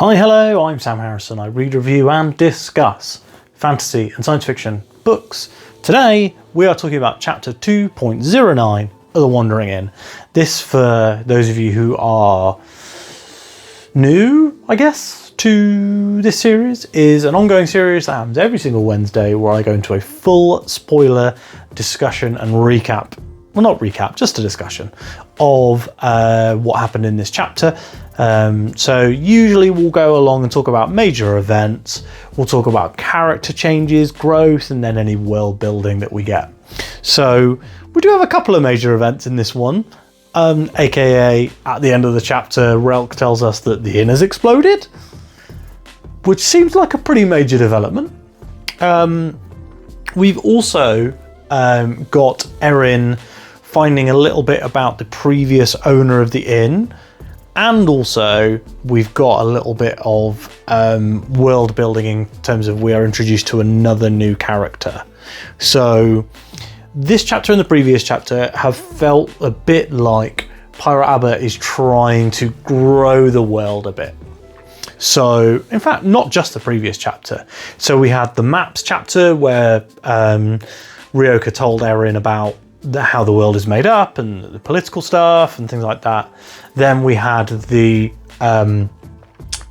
Hi, hello, I'm Sam Harrison. I read, review and discuss fantasy and science fiction books. Today we are talking about chapter 2.09 of The Wandering Inn. This, for those of you who are new, I guess, to this series, is an ongoing series that happens every single Wednesday where I go into a full spoiler discussion and recap. Well, not recap, just a discussion of what happened in this chapter. So usually we'll go along and talk about major events, we'll talk about character changes, growth, and then any world building that we get. So we do have a couple of major events in this one, aka at the end of the chapter, Relk tells us that the inn has exploded, which seems like a pretty major development. We've also got Erin finding a little bit about the previous owner of the inn, and also we've got a little bit of world building in terms of we are introduced to another new character. So this chapter and the previous chapter have felt a bit like Pirate Abbott is trying to grow the world a bit. So, in fact, not just the previous chapter. So we had the maps chapter where Ryoka told Erin about how the world is made up and the political stuff and things like that. Then we had the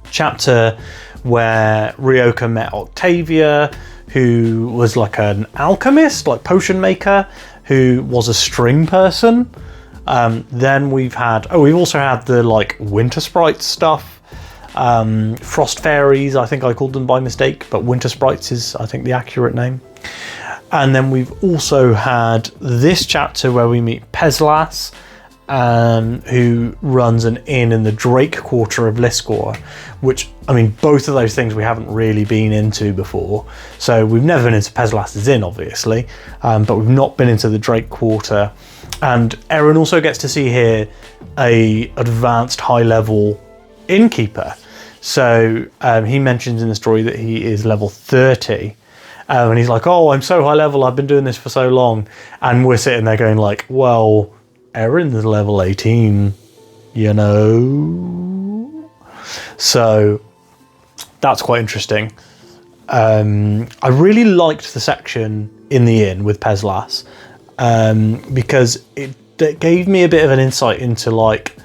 chapter where Ryoka met Octavia, who was like an alchemist, like potion maker, who was a string person. Then we've also had the like winter sprites stuff, frost fairies, I think I called them by mistake, but winter sprites is I think the accurate name. And then we've also had this chapter where we meet Peslas, who runs an inn in the Drake Quarter of Liscor, which, I mean, both of those things we haven't really been into before. So we've never been into Peslas's inn, obviously, but we've not been into the Drake Quarter. And Erin also gets to see here a advanced high-level innkeeper. So he mentions in the story that he is level 30. And he's like, oh, I'm so high level, I've been doing this for so long. And we're sitting there going like, well, Erin's level 18, you know? So that's quite interesting. I really liked the section in the inn with Peslas, because it gave me a bit of an insight into like,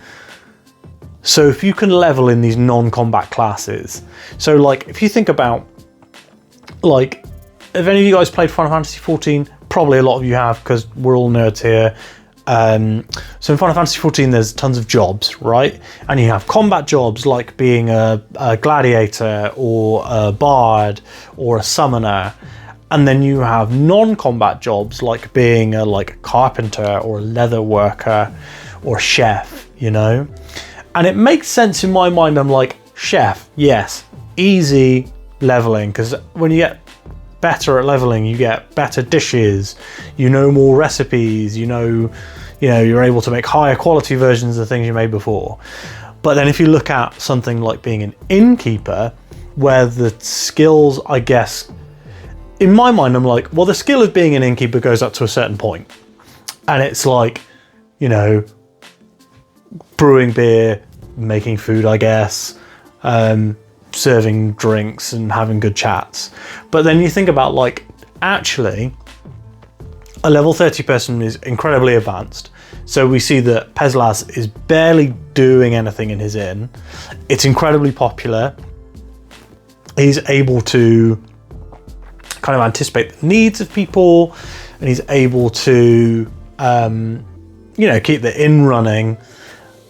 so if you can level in these non-combat classes, so like if you think about like, if any of you guys played Final Fantasy XIV, probably a lot of you have because we're all nerds here. So in Final Fantasy XIV, there's tons of jobs, right? And you have combat jobs like being a gladiator or a bard or a summoner. And then you have non-combat jobs like being a carpenter or a leather worker or chef, you know? And it makes sense in my mind. I'm like, chef, yes, easy leveling, because when you get better at leveling, you get better dishes, you know more recipes, you know you're able to make higher quality versions of the things you made before. But then if you look at something like being an innkeeper, where the skills, I guess, in my mind, I'm like, well, the skill of being an innkeeper goes up to a certain point, and it's like, you know, brewing beer, making food, I guess, serving drinks and having good chats. But then you think about like, actually a level 30 person is incredibly advanced. So we see that Peslas is barely doing anything in his inn. It's incredibly popular. He's able to kind of anticipate the needs of people, and he's able to keep the inn running,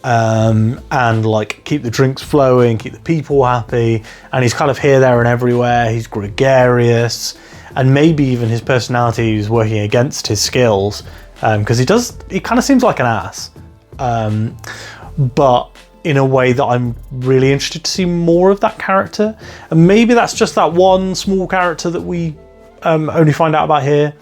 and like keep the drinks flowing, keep the people happy. And he's kind of here, there and everywhere. He's gregarious, and maybe even his personality is working against his skills, because he kind of seems like an ass, but in a way that I'm really interested to see more of that character. And maybe that's just that one small character that we only find out about here.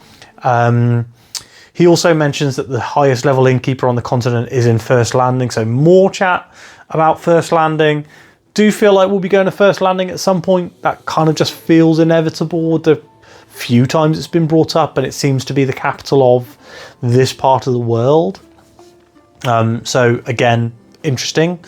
He also mentions that the highest level innkeeper on the continent is in First Landing, so more chat about First Landing. Do feel like we'll be going to First Landing at some point. That kind of just feels inevitable with the few times it's been brought up, and it seems to be the capital of this part of the world. So again, interesting.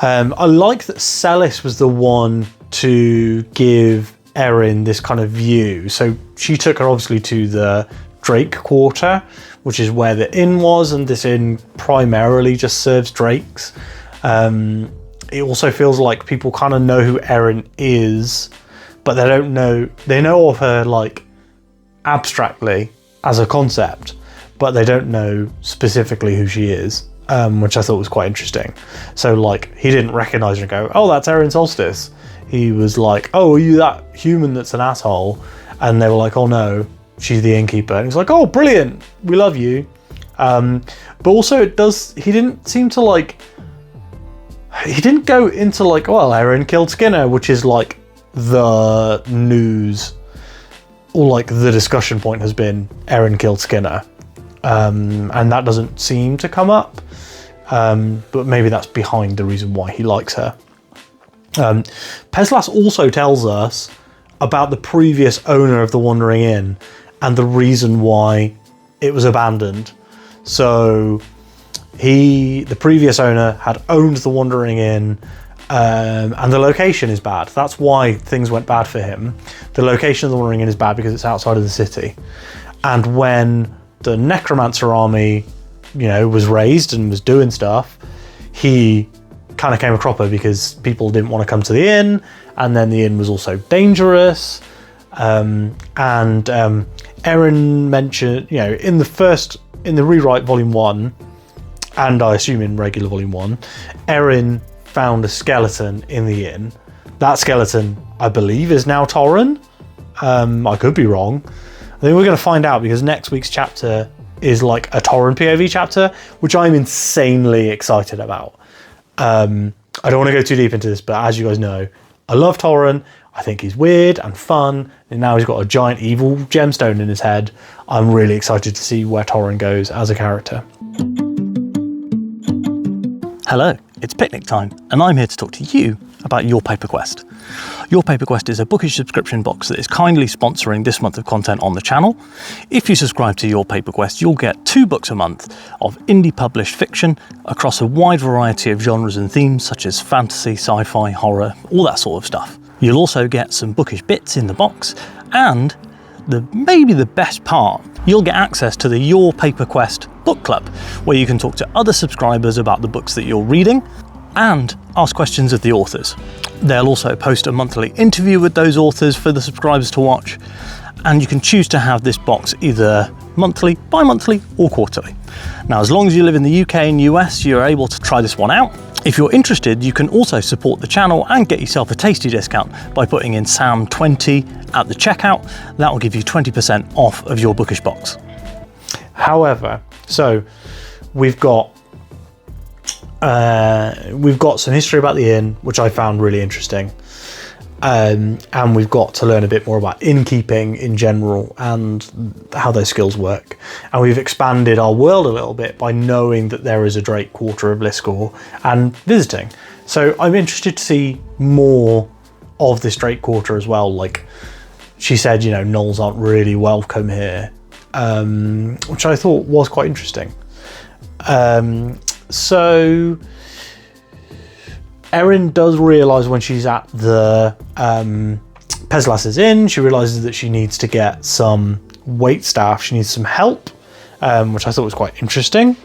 I like that Celis was the one to give Erin this kind of view. So she took her obviously to the Drake Quarter, which is where the inn was, and this inn primarily just serves drakes. It also feels like people kind of know who Erin is, but they don't know. They know of her like abstractly as a concept, but they don't know specifically who she is, which I thought was quite interesting. So like he didn't recognize her and go, "Oh, that's Erin Solstice." He was like, "Oh, are you that human that's an asshole?" And they were like, "Oh no, she's the innkeeper." And he's like, "Oh, brilliant, we love you." But also he didn't seem to like, he didn't go into like, well, Erin killed Skinner, which is like the news, or like the discussion point has been Erin killed Skinner. And that doesn't seem to come up. But maybe that's behind the reason why he likes her. Peslas also tells us about the previous owner of the Wandering Inn and the reason why it was abandoned. So the previous owner had owned the Wandering Inn, and the location is bad. That's why things went bad for him. The location of the Wandering Inn is bad because it's outside of the city. And when the Necromancer army, was raised and was doing stuff, he kind of came a cropper because people didn't want to come to the inn, and then the inn was also dangerous. Erin mentioned, in the rewrite volume 1, and I assume in regular volume 1, Erin found a skeleton in the inn. That skeleton, I believe, is now Torren. I could be wrong. I think we're going to find out, because next week's chapter is like a Torren POV chapter, which I'm insanely excited about. I don't want to go too deep into this, but as you guys know, I love Torren. I think he's weird and fun, and now he's got a giant evil gemstone in his head. I'm really excited to see where Torren goes as a character. Hello, it's picnic time, and I'm here to talk to you about Your Paper Quest. Your Paper Quest is a bookish subscription box that is kindly sponsoring this month of content on the channel. If you subscribe to Your Paper Quest, you'll get 2 books a month of indie published fiction across a wide variety of genres and themes such as fantasy, sci-fi, horror, all that sort of stuff. You'll also get some bookish bits in the box, and maybe the best part, you'll get access to the Your Paper Quest book club, where you can talk to other subscribers about the books that you're reading and ask questions of the authors. They'll also post a monthly interview with those authors for the subscribers to watch, and you can choose to have this box either monthly, bi-monthly or quarterly. Now, as long as you live in the UK and US, you're able to try this one out. If you're interested, you can also support the channel and get yourself a tasty discount by putting in SAM20 at the checkout. That will give you 20% off of your bookish box. However, so we've got some history about the inn, which I found really interesting. And we've got to learn a bit more about innkeeping in general and how those skills work. And we've expanded our world a little bit by knowing that there is a Drake Quarter of Liscor and visiting. So I'm interested to see more of this Drake Quarter as well. Like she said, gnolls aren't really welcome here, which I thought was quite interesting. So Erin does realise when she's at the Peslas's inn, she realises that she needs to get some wait staff. She needs some help, which I thought was quite interesting.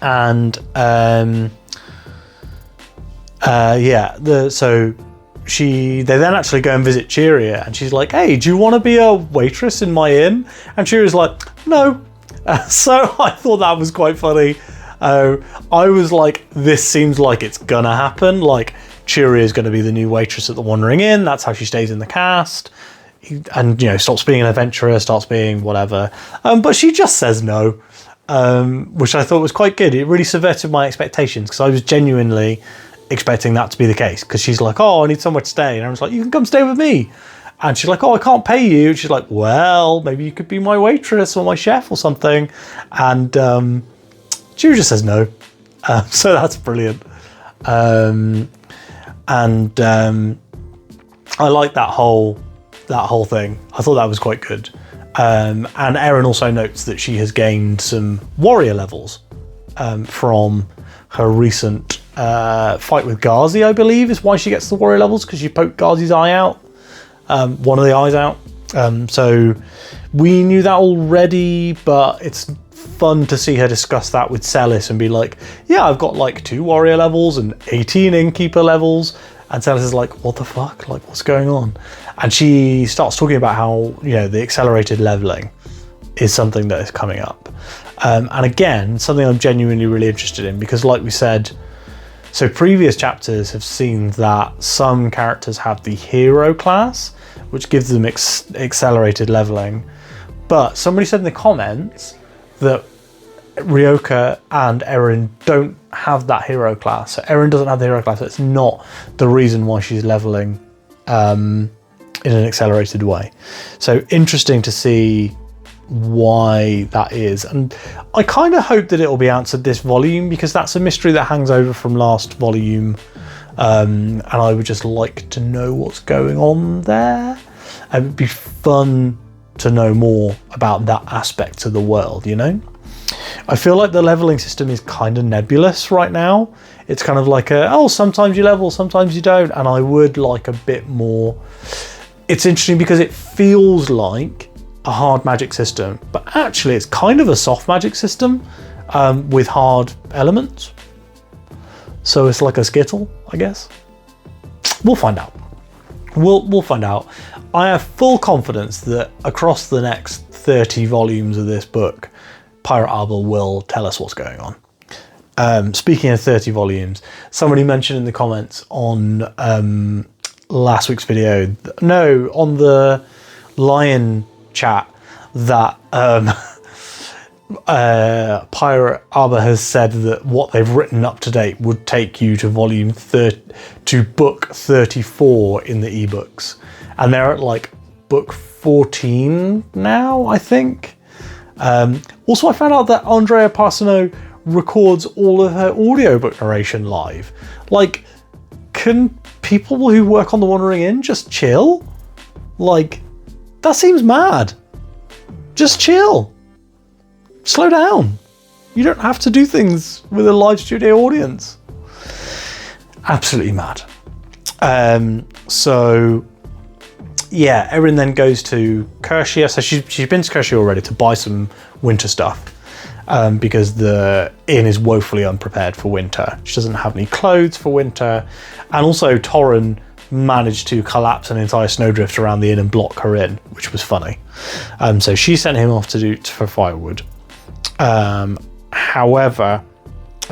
And they then actually go and visit Cheeria, and she's like, "Hey, do you want to be a waitress in my inn?" And Cheeria's like, "No." So I thought that was quite funny. I was like, this seems like it's gonna happen. Like, Cheeria is going to be the new waitress at the Wandering Inn. That's how she stays in the cast. And, stops being an adventurer, starts being whatever. But she just says no, which I thought was quite good. It really subverted my expectations, because I was genuinely expecting that to be the case. Because she's like, "Oh, I need somewhere to stay." And I was like, "You can come stay with me." And she's like, "Oh, I can't pay you." And she's like, "Well, maybe you could be my waitress or my chef or something." And she just says no. So that's brilliant. I like that whole thing. I thought that was quite good. And Erin also notes that she has gained some warrior levels from her recent fight with Ghazi, I believe, is why she gets the warrior levels, because you poke Ghazi's eye out, one of the eyes out. So we knew that already, but it's fun to see her discuss that with Celis and be like, yeah, I've got like 2 warrior levels and 18 innkeeper levels. And Celis is like, what the fuck? Like, what's going on? And she starts talking about how, you know, the accelerated leveling is something that is coming up. And again, something I'm genuinely really interested in, because like we said, so previous chapters have seen that some characters have the hero class, which gives them accelerated leveling. But somebody said in the comments that Ryoka and Erin don't have that hero class. So Erin doesn't have the hero class. So it's not the reason why she's leveling in an accelerated way. So interesting to see why that is. And I kind of hope that it will be answered this volume, because that's a mystery that hangs over from last volume. And I would just like to know what's going on there. It would be fun to know more about that aspect of the world, you know? I feel like the leveling system is kind of nebulous right now. It's kind of like sometimes you level, sometimes you don't, and I would like a bit more. It's interesting because it feels like a hard magic system, but actually it's kind of a soft magic system with hard elements. So it's like a Skittle, I guess. We'll find out. We'll find out. I have full confidence that across the next 30 volumes of this book, Pirate Arbor will tell us what's going on. Speaking of 30 volumes, somebody mentioned in the comments on last week's video, on the Lion chat, that Pirate Arbor has said that what they've written up to date would take you to volume 30, to book 34 in the ebooks, and they're at like book 14 now, I think. Also, I found out that Andrea Parsano records all of her audiobook narration live. Like, can people who work on the Wandering Inn just chill? Like, that seems mad. Just chill. Slow down. You don't have to do things with a live studio audience. Absolutely mad. So yeah, Erin then goes to Kershia. So she's been to Kershia already to buy some winter stuff, because the inn is woefully unprepared for winter. She doesn't have any clothes for winter, and also Torren managed to collapse an entire snowdrift around the inn and block her in, which was funny. So she sent him off for firewood. However,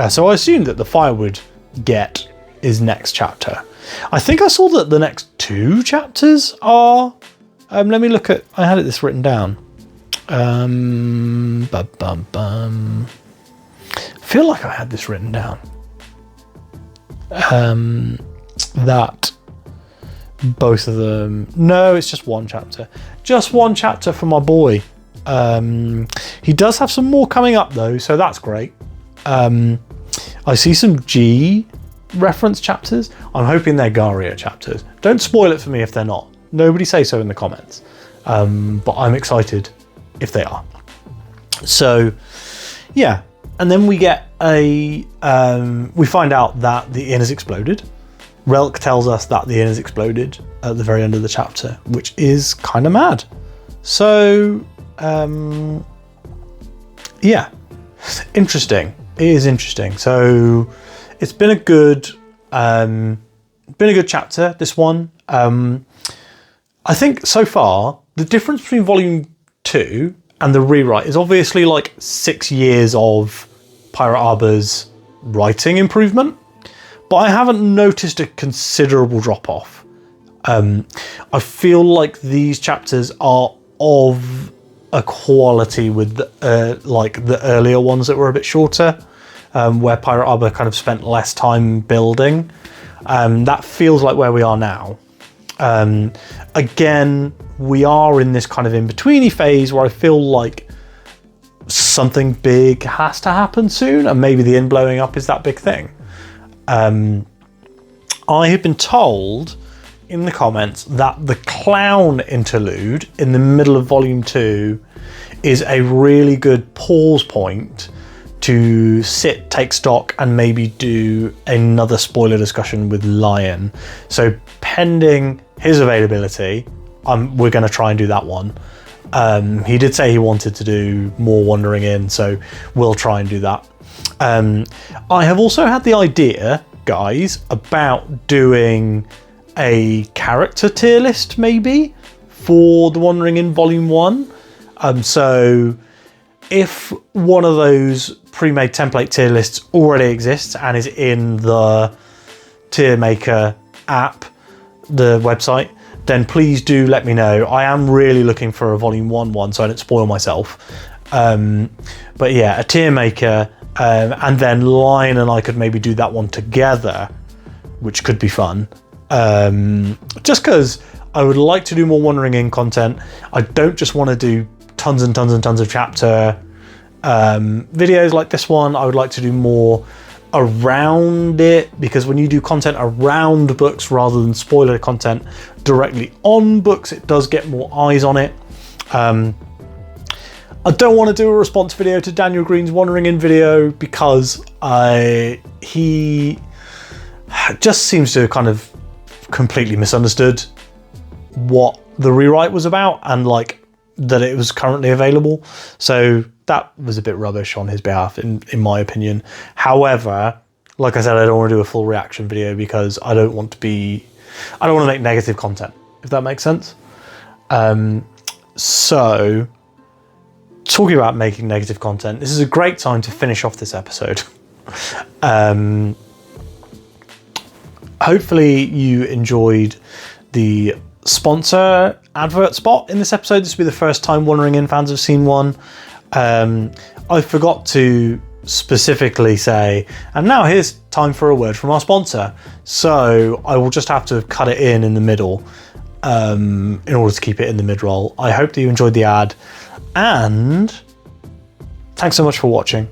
so I assume that the firewood get is next chapter. I think I saw that the next 2 chapters are. Let me look at. I had this written down. I feel like I had this written down. That both of them. No, it's just 1 chapter. Just 1 chapter for my boy. He does have some more coming up though, so that's great. I see some G reference chapters. I'm hoping they're Garia chapters. Don't spoil it for me if they're not. Nobody say so in the comments. But I'm excited if they are. So yeah, and then we get we find out that the inn has exploded. Relk tells us that the inn has exploded at the very end of the chapter, which is kind of mad. So yeah, interesting. It is interesting. So it's been a good chapter, this one. I think so far the difference between volume 2 and the rewrite is obviously like 6 years of Pirate Arbor's writing improvement, but I haven't noticed a considerable drop off. I feel like these chapters are of a quality with like the earlier ones that were a bit shorter, where Pirate Arbor kind of spent less time building. That feels like where we are now. Again, we are in this kind of in-betweeny phase where I feel like something big has to happen soon, and maybe the inn blowing up is that big thing. I have been told in the comments that the clown interlude in the middle of volume 2 is a really good pause point to sit, take stock, and maybe do another spoiler discussion with Lion. So pending his availability, we're going to try and do that one. He did say he wanted to do more Wandering In, so we'll try and do that. I have also had the idea, guys, about doing a character tier list maybe for the Wandering In Volume 1. So if one of those pre-made template tier lists already exists and is in the Tier Maker app, the website, then please do let me know. I am really looking for a Volume 1 one so I don't spoil myself. But yeah, a Tier Maker, and then Lion and I could maybe do that one together, which could be fun. Just because I would like to do more Wandering In content. I don't just want to do tons and tons and tons of chapter videos like this one. I would like to do more around it, because when you do content around books rather than spoiler content directly on books, it does get more eyes on it. I don't want to do a response video to Daniel Green's Wandering In video because he just seems to have kind of completely misunderstood what the rewrite was about and like that it was currently available. So that was a bit rubbish on his behalf, in my opinion. However, like I said, I don't want to do a full reaction video because I don't want to make negative content, if that makes sense. So talking about making negative content, this is a great time to finish off this episode. Hopefully you enjoyed the sponsor advert spot in this episode. This will be the first time Wandering In fans have seen one. I forgot to specifically say, and now here's time for a word from our sponsor. So I will just have to cut it in the middle in order to keep it in the mid-roll. I hope that you enjoyed the ad, and thanks so much for watching.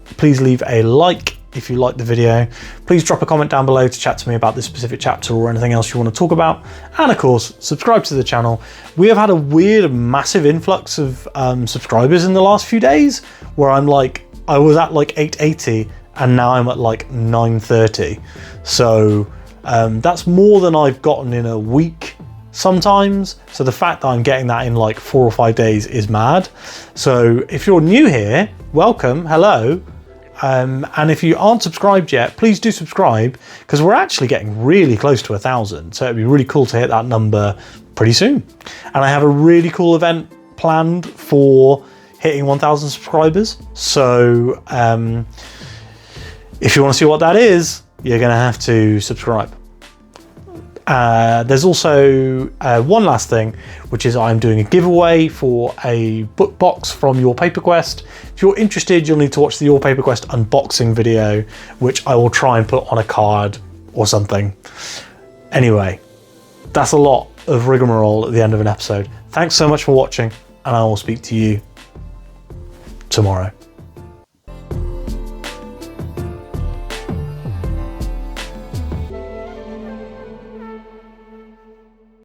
Please leave a like if you liked the video. Please drop a comment down below to chat to me about this specific chapter or anything else you want to talk about. And of course, subscribe to the channel. We have had a weird, massive influx of subscribers in the last few days, where I was at like 880 and now I'm at like 930. So that's more than I've gotten in a week sometimes. So the fact that I'm getting that in like 4 or 5 days is mad. So if you're new here, welcome, hello. And if you aren't subscribed yet, please do subscribe, because we're actually getting really close to 1,000. So it'd be really cool to hit that number pretty soon. And I have a really cool event planned for hitting 1,000 subscribers. So if you want to see what that is, you're going to have to subscribe. There's also one last thing, which is I'm doing a giveaway for a book box from Your Paper Quest. If you're interested, you'll need to watch the Your Paper Quest unboxing video, which I will try and put on a card or something. Anyway, that's a lot of rigmarole at the end of an episode. Thanks so much for watching, and I will speak to you tomorrow.